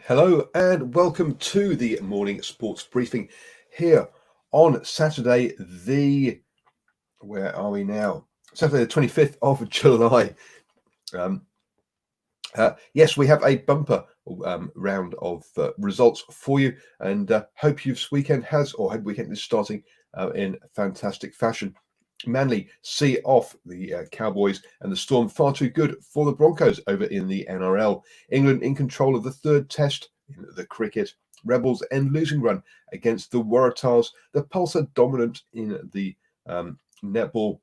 Hello and welcome to the morning sports briefing here on Saturday, where are we now? Saturday, the 25th of July. Yes, we have a bumper round of results for you, and hope your weekend is starting in fantastic fashion. Manly see off the Cowboys, and the Storm far too good for the Broncos over in the NRL. England in control of the third test in the cricket. Rebels end losing run against the Waratahs. The Pulse are dominant in the netball.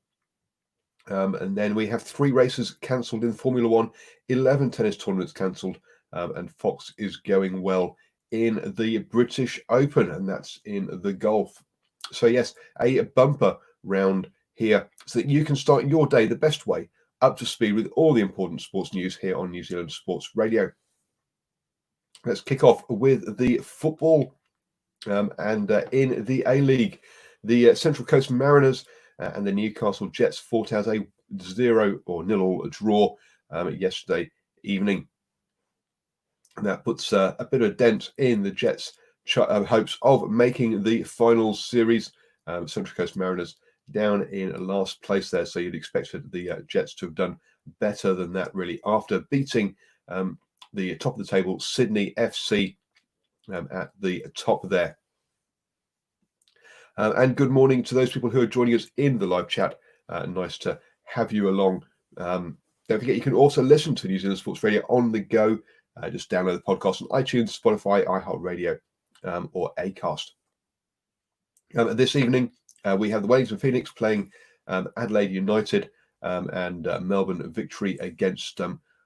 And then we have 3 races cancelled in Formula 1, 11 tennis tournaments cancelled, and Fox is going well in the British Open, and that's in the golf. So yes, a bumper round here so that you can start your day the best way, up to speed with all the important sports news here on New Zealand Sports Radio. Let's kick off with the football, and in the A-League, the Central Coast Mariners and the Newcastle Jets fought out a 0-0 draw yesterday evening. And that puts a bit of a dent in the Jets' hopes of making the finals series. Central Coast Mariners down in last place there, so you'd expect the Jets to have done better than that, really, after beating the top of the table Sydney FC at the top there. And good morning to those people who are joining us in the live chat. Nice to have you along. Don't forget, you can also listen to New Zealand Sports Radio on the go. Just download the podcast on iTunes, Spotify, iHeartRadio, or Acast. This evening, we have the Wellington Phoenix playing Adelaide United, and Melbourne Victory against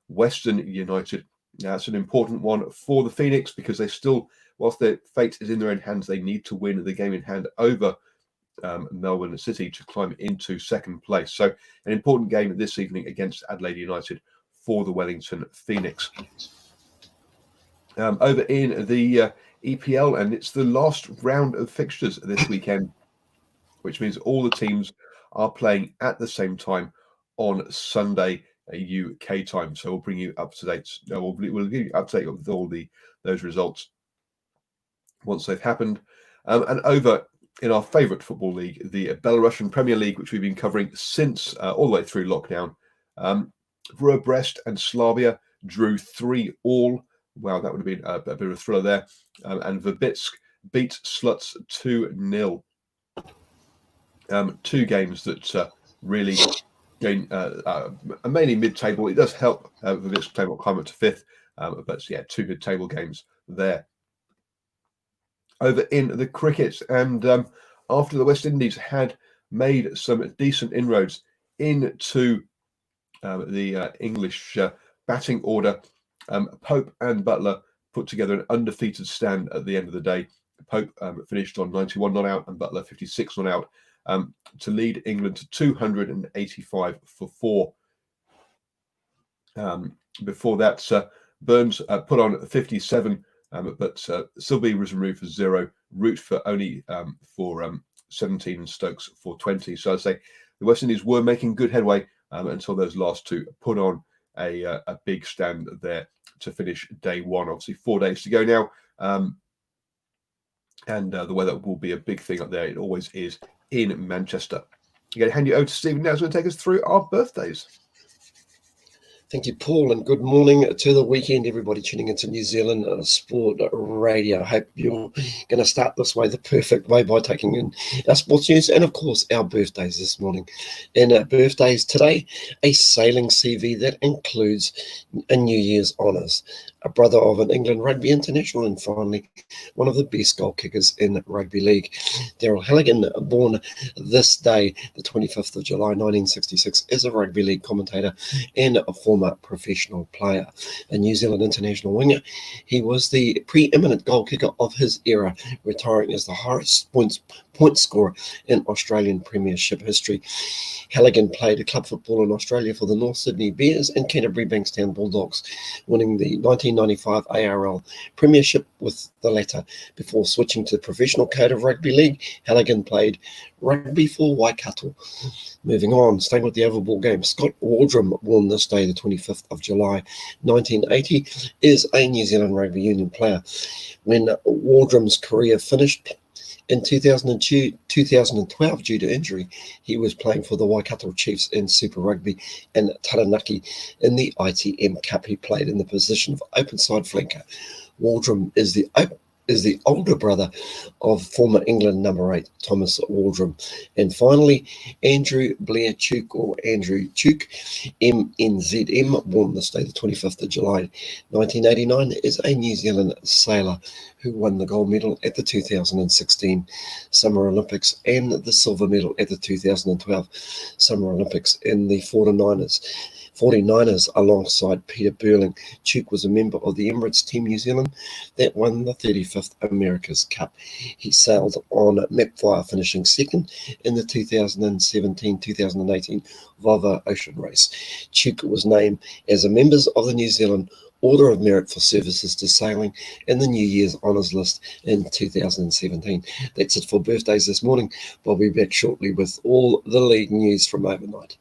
Western United. Now, that's an important one for the Phoenix because they still, whilst their fate is in their own hands, they need to win the game in hand over Melbourne City to climb into second place. So an important game this evening against Adelaide United for the Wellington Phoenix. Over in the EPL, and it's the last round of fixtures this weekend, which means all the teams are playing at the same time on Sunday UK time. So we'll bring you up to date. We'll give you up to date with all those results once they've happened. And over in our favourite football league, the Belarusian Premier League, which we've been covering since all the way through lockdown, Brest and Slavia drew 3-3. Wow, that would have been a bit of a thriller there. And Verbitsk beat Sluts 2-0. 2 games that really gain mainly mid-table. It does help Verbitsk climb up to 5th, but yeah, 2 mid-table games there. Over in the cricket, and after the West Indies had made some decent inroads into the English batting order, Pope and Butler put together an undefeated stand at the end of the day. Pope finished on 91 not out and Butler 56 not out to lead England to 285 for 4. Before that, Burns put on 57, but Silby was removed for 0, Root for only for 17, and Stokes for 20. So I'd say the West Indies were making good headway until those last 2 put on a big stand there to finish day 1. Obviously 4 days to go now, and the weather will be a big thing up there. It always is in Manchester. I'm going to hand you over to Stephen now, who's going to take us through our birthdays. Thank you, Paul, and good morning to the weekend, everybody tuning into New Zealand Sport Radio. I hope you're going to start this way, the perfect way, by taking in our sports news and, of course, our birthdays this morning. And our birthdays today, a sailing CV that includes a New Year's honours, a brother of an England rugby international, and finally, one of the best goal kickers in rugby league. Daryl Halligan, born this day, the 25th of July, 1966, is a rugby league commentator and a former professional player. A New Zealand international winger, he was the preeminent goal kicker of his era, retiring as the highest point scorer in Australian Premiership history. Halligan played club football in Australia for the North Sydney Bears and Canterbury Bankstown Bulldogs, winning the 19 1995 ARL Premiership with the latter. Before switching to the professional code of rugby league, Halligan played rugby for Waikato. Moving on, staying with the oval ball game, Scott Waldrum, born this day, the 25th of July, 1980, is a New Zealand rugby union player. When Waldrum's career finished in 2012 due to injury, he was playing for the Waikato Chiefs in Super Rugby and Taranaki in the ITM Cup. He played in the position of open side flanker. Waldrum is the older brother of former England number 8 Thomas Waldrum. And finally, Andrew Blair Tuke, or Andrew Tuke, MNZM, born this day, the 25th of July, 1989, is a New Zealand sailor who won the gold medal at the 2016 Summer Olympics and the silver medal at the 2012 Summer Olympics in the 49ers alongside Peter Burling. Tuke was a member of the Emirates Team New Zealand that won the 35th America's Cup. He sailed on Mapfire, finishing second in the 2017-2018 Volvo Ocean Race. Tuke was named as a member of the New Zealand Order of Merit for services to sailing in the New Year's Honours List in 2017. That's it for birthdays this morning. I'll be back shortly with all the league news from overnight.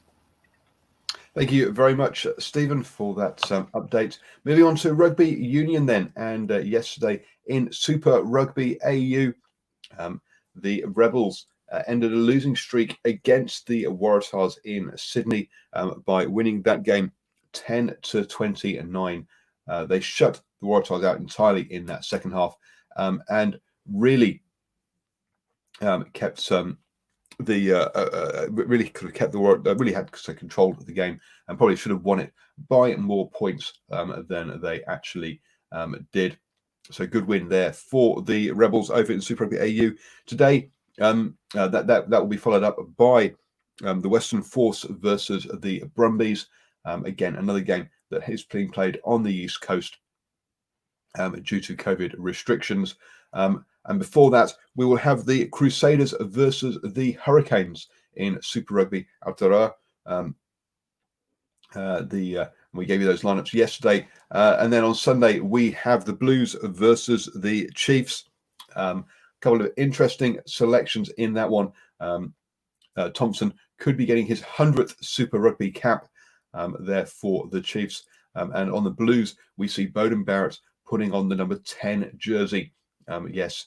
Thank you very much, Stephen, for that update. Moving on to rugby union then, and yesterday in Super Rugby AU, the Rebels ended a losing streak against the Waratahs in Sydney by winning that game 10-29. They shut the Waratahs out entirely in that second half, and really kept really could have kept really had control of the game, and probably should have won it by more points than they actually did. So good win there for the Rebels over in Super Rugby AU today. That will be followed up by the Western Force versus the Brumbies. Again, another game that is being played on the East Coast due to COVID restrictions. And before that, we will have the Crusaders versus the Hurricanes in Super Rugby Aotearoa. We gave you those lineups yesterday. And then on Sunday, we have the Blues versus the Chiefs. Couple of interesting selections in that one. Thompson could be getting his 100th Super Rugby cap there for the Chiefs. And on the Blues, we see Bowden Barrett putting on the number 10 jersey. Yes,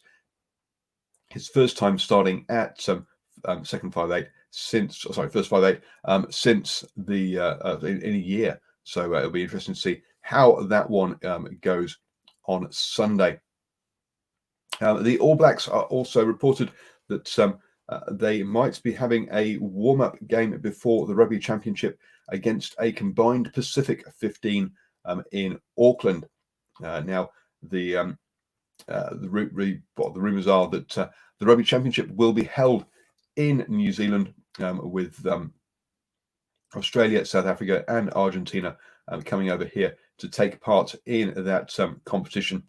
his first time starting at second 5'8" since first 5'8" since the in a year. So it'll be interesting to see how that one goes on Sunday. The All Blacks are also reported that they might be having a warm-up game before the Rugby Championship against a combined Pacific 15 in Auckland. Now, the rumours are that the Rugby Championship will be held in New Zealand with Australia, South Africa, and Argentina coming over here to take part in that competition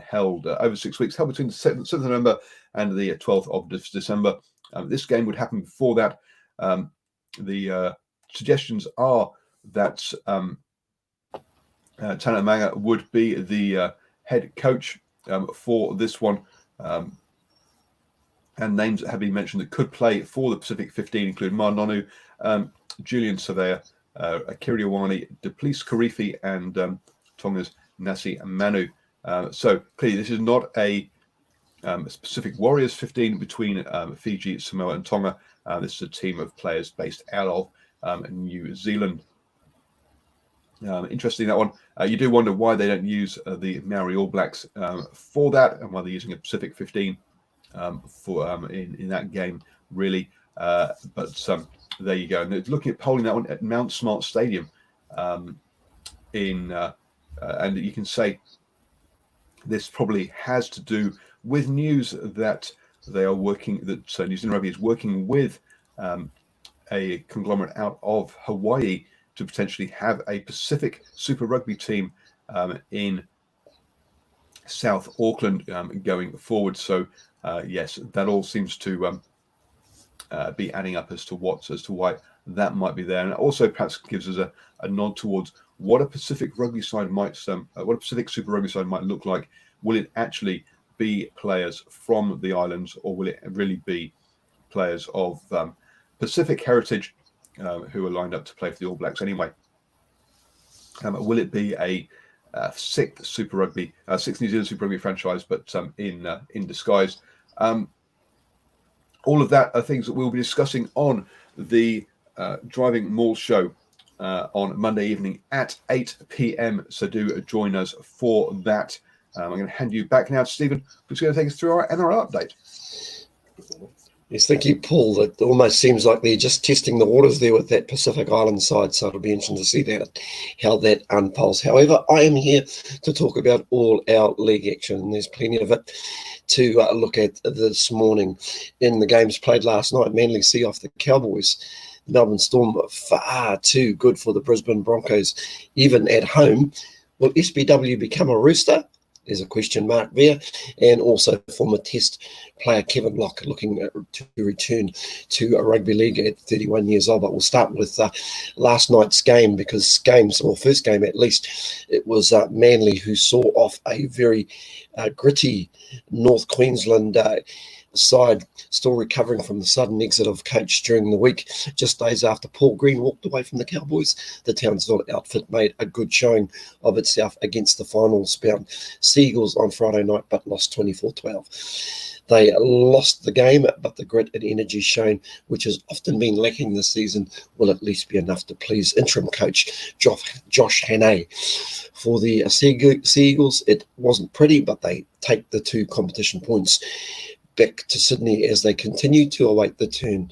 held over 6 weeks, held between the 7th of November and the 12th of December. This game would happen before that. The suggestions are that Tana Manga would be the head coach for this one. And names that have been mentioned that could play for the Pacific 15 include Mar Nonu, Julian Surveyor, Akiri Iwani, Duplessis Karifi, and Tonga's Nasi Manu. So clearly this is not a Pacific Warriors 15 between Fiji, Samoa, and Tonga. This is a team of players based out of New Zealand. Interesting, that one. You do wonder why they don't use the Maori All Blacks for that, and why they're using a Pacific 15 for in that game, really. But there you go. And looking at polling that one at Mount Smart Stadium, and you can say this probably has to do with news that they are working, that New Zealand Rugby is working with a conglomerate out of Hawaii to potentially have a Pacific Super Rugby team in South Auckland going forward. So yes, that all seems to be adding up as to why that might be there. And it also perhaps gives us a nod towards what a Pacific rugby side might, what a Pacific Super Rugby side might look like. Will it actually be players from the islands, or will it really be players of Pacific heritage who are lined up to play for the All Blacks anyway? Will it be a sixth New Zealand Super Rugby franchise, but in disguise? All of that are things that we'll be discussing on the Driving Maul show on Monday evening at 8 p.m. So do join us for that. I'm going to hand you back now to Stephen, who's going to take us through our NRL update. Yes, thank you, Paul. It almost seems like they're just testing the waters there with that Pacific Island side, so it'll be interesting to see how that unfolds. However, I am here to talk about all our league action, and there's plenty of it to look at this morning. In the games played last night, Manly see off the Cowboys. Melbourne Storm far too good for the Brisbane Broncos, even at home. Will SBW become a Rooster? There's a question mark there. And also former Test player Kevin Locke looking to return to a rugby league at 31 years old. But we'll start with last night's game, because first game at least, it was Manly who saw off a very gritty North Queensland side, still recovering from the sudden exit of coach during the week. Just days after Paul Green walked away from the Cowboys, the Townsville outfit made a good showing of itself against the finals-bound Seagulls on Friday night, but lost 24-12. They lost the game, but the grit and energy shown, which has often been lacking this season, will at least be enough to please interim coach Josh Hannay. For the Seagulls, it wasn't pretty, but they take the 2 competition points back to Sydney as they continue to await the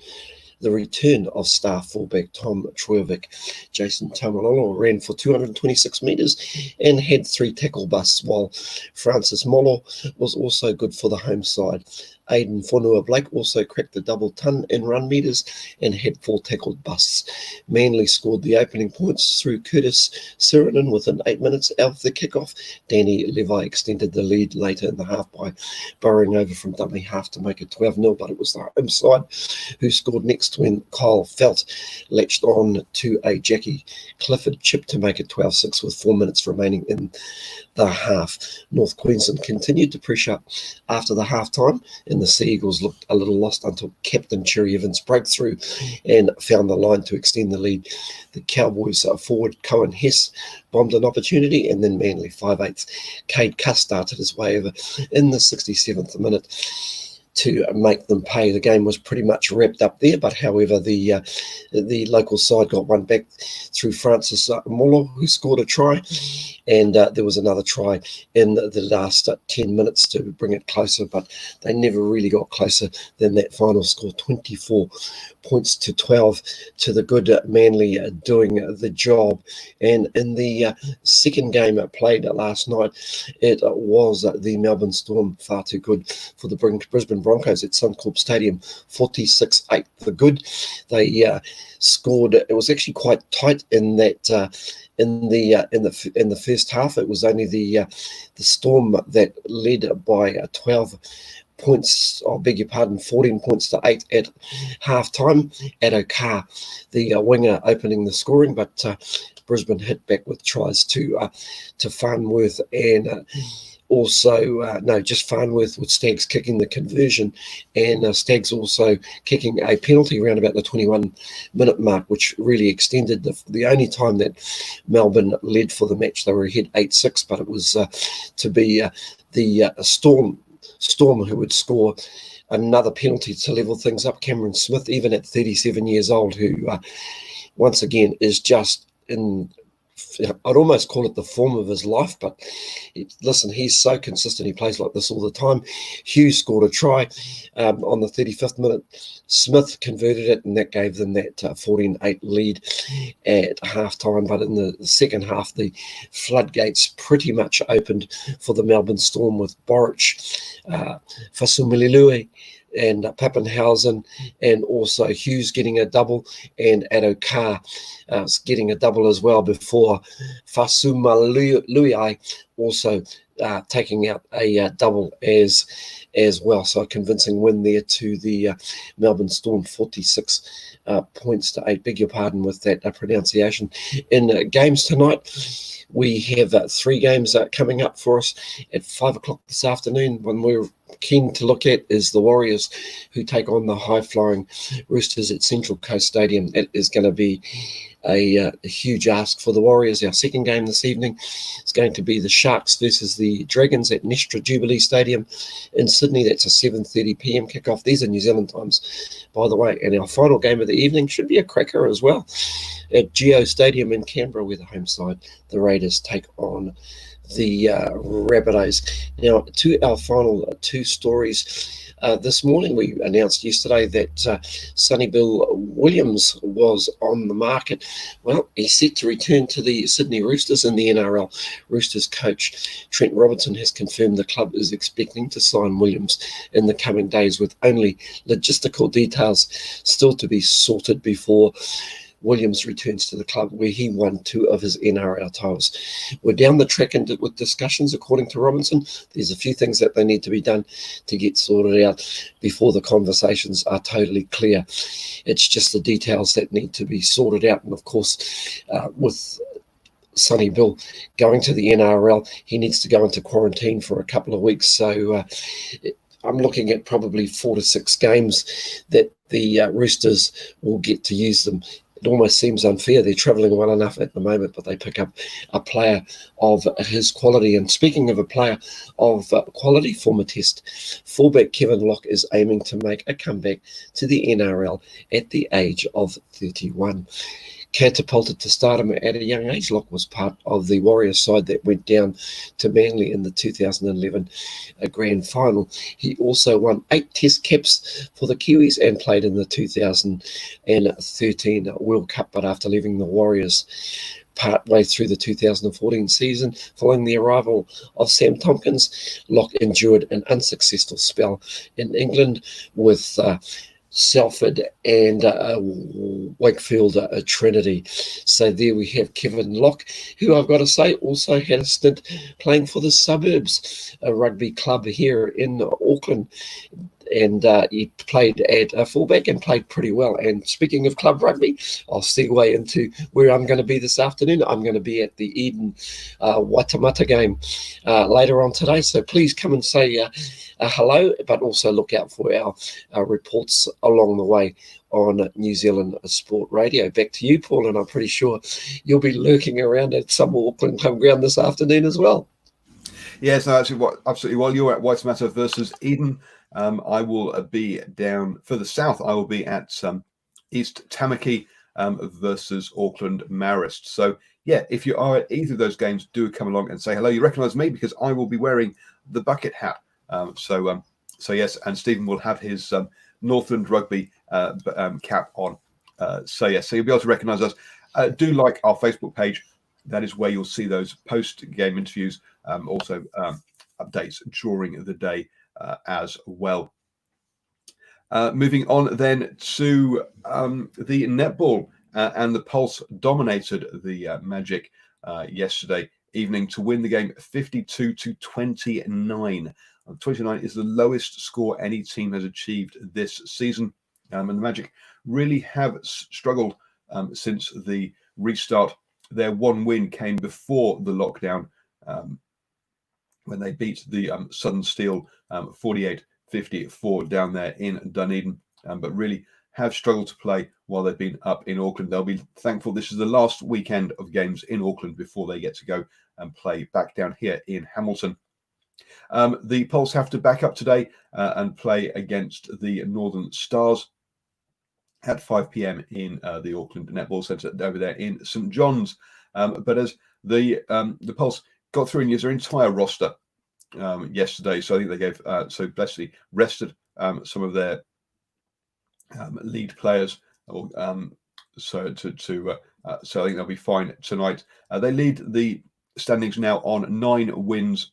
return of star fullback Tom Trojovic. Jason Taumalolo ran for 226 metres and had 3 tackle busts, while Francis Molo was also good for the home side. Aidan Fonua-Blake also cracked the double ton in run metres and had 4 tackled busts. Manly scored the opening points through Curtis Sirenen within 8 minutes of the kickoff. Danny Levi extended the lead later in the half by burrowing over from dummy half to make it 12-0, but it was the home side who scored next when Kyle Felt latched on to a Jackie Clifford chip to make it 12-6 with 4 minutes remaining in the half. North Queensland continued to pressure after the half-time, and the Seagulls looked a little lost until Captain Cherry Evans broke through and found the line to extend the lead. The Cowboys forward Cohen Hess bombed an opportunity, and then Manly 5/8 Cade Cuss started his way over in the 67th minute to make them pay. The game was pretty much wrapped up there, but however, the local side got one back through Francis Molo, who scored a try, and there was another try in the last 10 minutes to bring it closer, but they never really got closer than that final score, 24 points to 12 to the good Manly doing the job. And in the second game played last night, it was the Melbourne Storm far too good for the Brisbane Broncos at Suncorp Stadium, 46-8 the good. They scored. It was actually quite tight in that in the first half. It was only the Storm that led by 12 points, 14 points to 8 at half-time. Addo Carr, the winger, opening the scoring, but Brisbane hit back with tries to Farnworth and just Farnworth with Staggs kicking the conversion, and Staggs also kicking a penalty around about the 21-minute mark, which really extended the only time that Melbourne led for the match. They were ahead 8-6, but it was to be the Storm who would score another penalty to level things up. Cameron Smith, even at 37 years old, who once again is just in, I'd almost call it the form of his life, but listen, he's so consistent. He plays like this all the time. Hughes scored a try on the 35th minute. Smith converted it, and that gave them that 14-8 lead at halftime. But in the second half, the floodgates pretty much opened for the Melbourne Storm with Boric, Fasumililui, and Pappenhausen, and also Hughes getting a double, and Addo Carr getting a double as well, before Fasumililui also taking out a double as well. So a convincing win there to the Melbourne Storm, 46 points to 8. Beg your pardon with that pronunciation. In games tonight, we have 3 games coming up for us at 5 o'clock this afternoon. One we're keen to look at is the Warriors, who take on the high-flying Roosters at Central Coast Stadium. It is going to be a huge ask for the Warriors. Our second game this evening is going to be the Sharks versus the Dragons at Nestra Jubilee Stadium in Sydney. That's a 7:30 p.m. kickoff. These are New Zealand times, by the way. And our final game of the evening should be a cracker as well at Geo Stadium in Canberra, where the home side, the Raiders, take on the Rabbitohs. Now, to our final 2 stories. This morning, we announced yesterday that Sonny Bill Williams was on the market. Well, he's set to return to the Sydney Roosters in the NRL. Roosters coach Trent Robinson has confirmed the club is expecting to sign Williams in the coming days, with only logistical details still to be sorted before Williams returns to the club, where he won 2 of his NRL titles. We're down the track with discussions, according to Robinson. There's a few things that they need to be done to get sorted out before the conversations are totally clear. It's just the details that need to be sorted out. And of course, with Sonny Bill going to the NRL, he needs to go into quarantine for a couple of weeks. So I'm looking at probably 4 to 6 games that the Roosters will get to use them. It almost seems unfair. They're travelling well enough at the moment, but they pick up a player of his quality. And speaking of a player of quality, former Test fullback Kevin Locke is aiming to make a comeback to the NRL at the age of 31. Catapulted to stardom at a young age, Locke was part of the Warriors side that went down to Manly in the 2011 grand final. He also won 8 Test caps for the Kiwis and played in the 2013 World Cup, but after leaving the Warriors partway through the 2014 season, following the arrival of Sam Tompkins, Locke endured an unsuccessful spell in England with Salford and Wakefield Trinity. So there we have Kevin Locke, who I've got to say also had a stint playing for the Suburbs, a rugby club here in Auckland. And he played at fullback and played pretty well. And speaking of club rugby, I'll segue into where I'm going to be this afternoon. I'm going to be at the Eden Waitamata game later on today. So please come and say hello, but also look out for our reports along the way on New Zealand Sport Radio. Back to you, Paul, and I'm pretty sure you'll be lurking around at some Auckland home ground this afternoon as well. Yes, no, absolutely. While you're at Waitamata versus Eden, I will be down further south. I will be at East Tamaki versus Auckland Marist. So, yeah, if you are at either of those games, do come along and say hello. You recognise me because I will be wearing the bucket hat. So yes, and Stephen will have his Northland Rugby cap on. So you'll be able to recognise us. Do like our Facebook page. That is where you'll see those post-game interviews, also updates during the day as well. Moving on then to the netball, and the Pulse dominated the Magic yesterday evening to win the game 52-29. 29 is the lowest score any team has achieved this season, and the Magic really have struggled since the restart. Their one win came before the lockdown, when they beat the Southern Steel 48-54 down there in Dunedin, but really have struggled to play while they've been up in Auckland. They'll be thankful this is the last weekend of games in Auckland before they get to go and play back down here in Hamilton. The Pulse have to back up today and play against the Northern Stars at 5 p.m. in the Auckland Netball Centre over there in St John's. But as the Pulse got through and used their entire roster yesterday, so I think they gave so basically rested some of their lead players, so I think they'll be fine tonight. They lead the standings now on 9 wins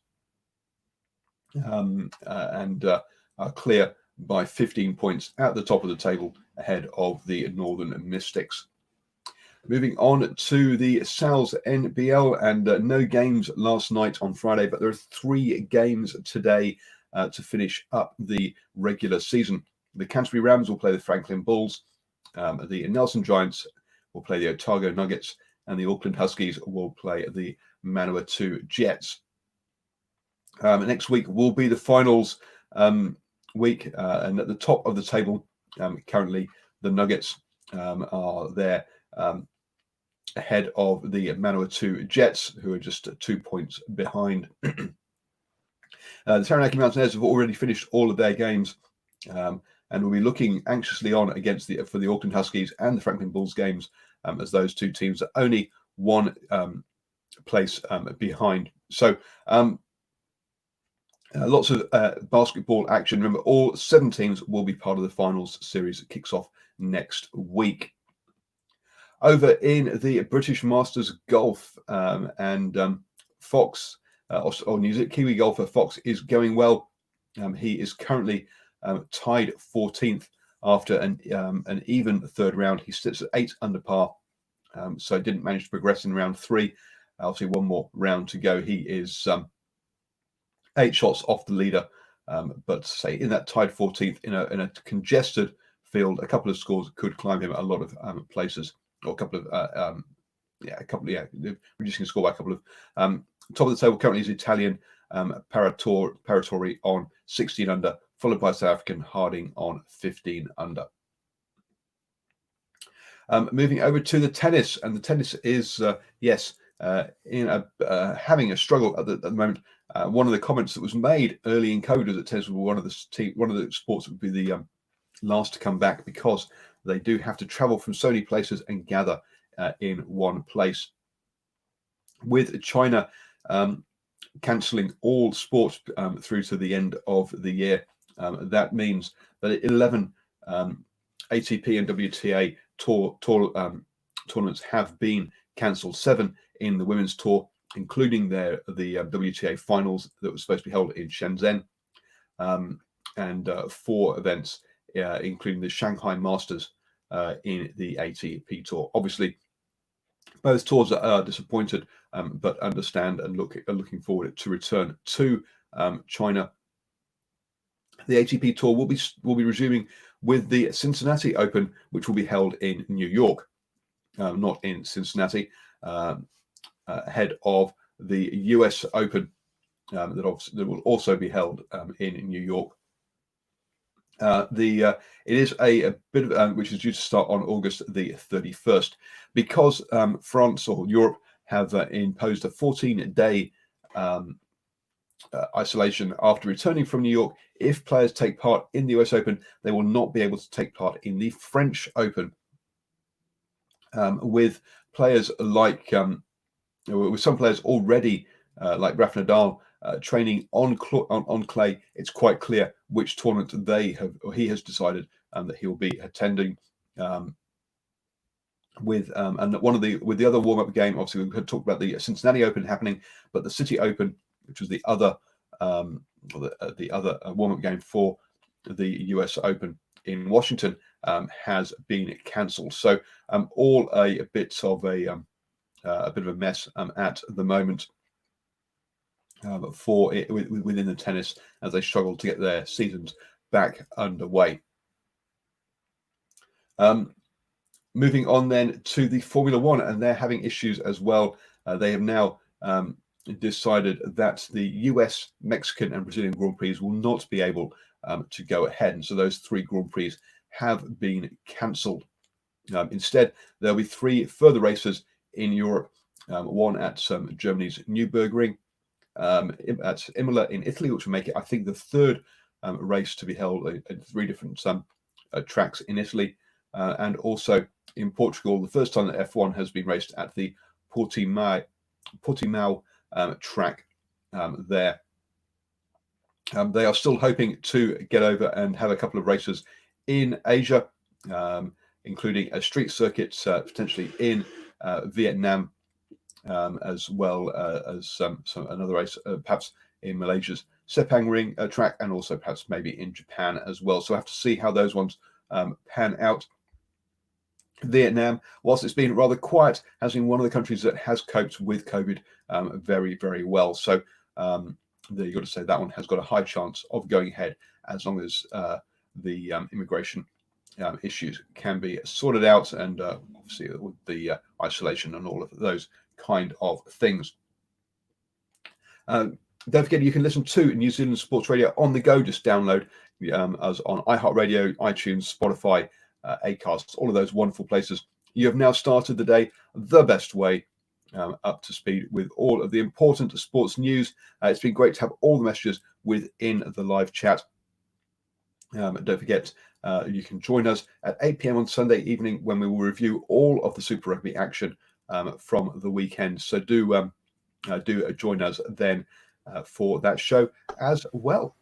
and are clear by 15 points at the top of the table ahead of the Northern Mystics. Moving on to the Sal's NBL, and no games last night on Friday, but there are 3 games today to finish up the regular season. The Canterbury Rams will play the Franklin Bulls, the Nelson Giants will play the Otago Nuggets, and the Auckland Huskies will play the Manawatu Jets. Next week will be the finals week, and at the top of the table, currently the Nuggets are there ahead of the Manawatu Jets, who are just 2 points behind. The Taranaki Mountaineers have already finished all of their games, and will be looking anxiously on for the Auckland Huskies and the Franklin Bulls games, as those 2 teams are only 1 place behind. So lots of basketball action. Remember, all 7 teams will be part of the finals series that kicks off next week. Over in the British Masters Golf, and Fox, or New Zealand Kiwi golfer Fox, is going well. He is currently tied 14th after an even 3rd round. He sits at 8 under par, so didn't manage to progress in round 3. Obviously, 1 more round to go. He is 8 shots off the leader, but say in that tied 14th in a congested field, a couple of scores could climb him a lot of places, or a couple of reducing the score by a couple of. Top of the table currently is Italian Paratori on 16 under, followed by South African Harding on 15 under. Moving over to the tennis, and the tennis is having a struggle at the moment. One of the comments that was made early in COVID was that tennis was one of the sports that would be the last to come back, because they do have to travel from so many places and gather in one place. With China cancelling all sports through to the end of the year, that means that 11 ATP and WTA tournaments have been cancelled. 7 in the women's tour, including the WTA finals that was supposed to be held in Shenzhen, and 4 events, including the Shanghai Masters in the ATP tour. Obviously, both tours are disappointed, but understand and are looking forward to return to China. The ATP tour will be resuming with the Cincinnati Open, which will be held in New York, not in Cincinnati, ahead of the US Open that will also be held in New York. It is a bit of which is due to start on August the 31st, because France or Europe have imposed a 14-day isolation after returning from New York. If players take part in the US Open, they will not be able to take part in the French Open. With players like with some players already like Rafa Nadal training on clay, it's quite clear which tournament he has decided that he'll be attending. With the other warm-up game, obviously we could talk about the Cincinnati Open happening, but the City Open, which was the other warm-up game for the US Open in Washington, has been cancelled. So all a bit of a mess at the moment within the tennis, as they struggle to get their seasons back underway. Moving on then to the Formula One, and they're having issues as well. They have now decided that the US, Mexican, and Brazilian Grand Prix will not be able to go ahead, and so those 3 Grand Prix have been cancelled. Instead, there'll be 3 further races in Europe, one at Germany's Nürburgring, at Imola in Italy, which will make it, I think, the 3rd race to be held at 3 different tracks in Italy, and also in Portugal, the first time that F1 has been raced at the Portimao track there. They are still hoping to get over and have a couple of races in Asia, including a street circuit potentially in Vietnam, as well as another race perhaps in Malaysia's Sepang Ring track, and also perhaps maybe in Japan as well. So I have to see how those ones pan out. Vietnam, whilst it's been rather quiet, has been one of the countries that has coped with COVID very, very well. So there you've got to say that one has got a high chance of going ahead as long as the immigration issues can be sorted out, and obviously with the isolation and all of those kind of things. Don't forget, you can listen to New Zealand Sports Radio on the go. Just download us on iHeartRadio, iTunes, Spotify, Acast, all of those wonderful places. You have now started the day the best way, up to speed with all of the important sports news. It's been great to have all the messages within the live chat. Don't forget, you can join us at 8 p.m. on Sunday evening when we will review all of the Super Rugby action from the weekend. So do join us then for that show as well.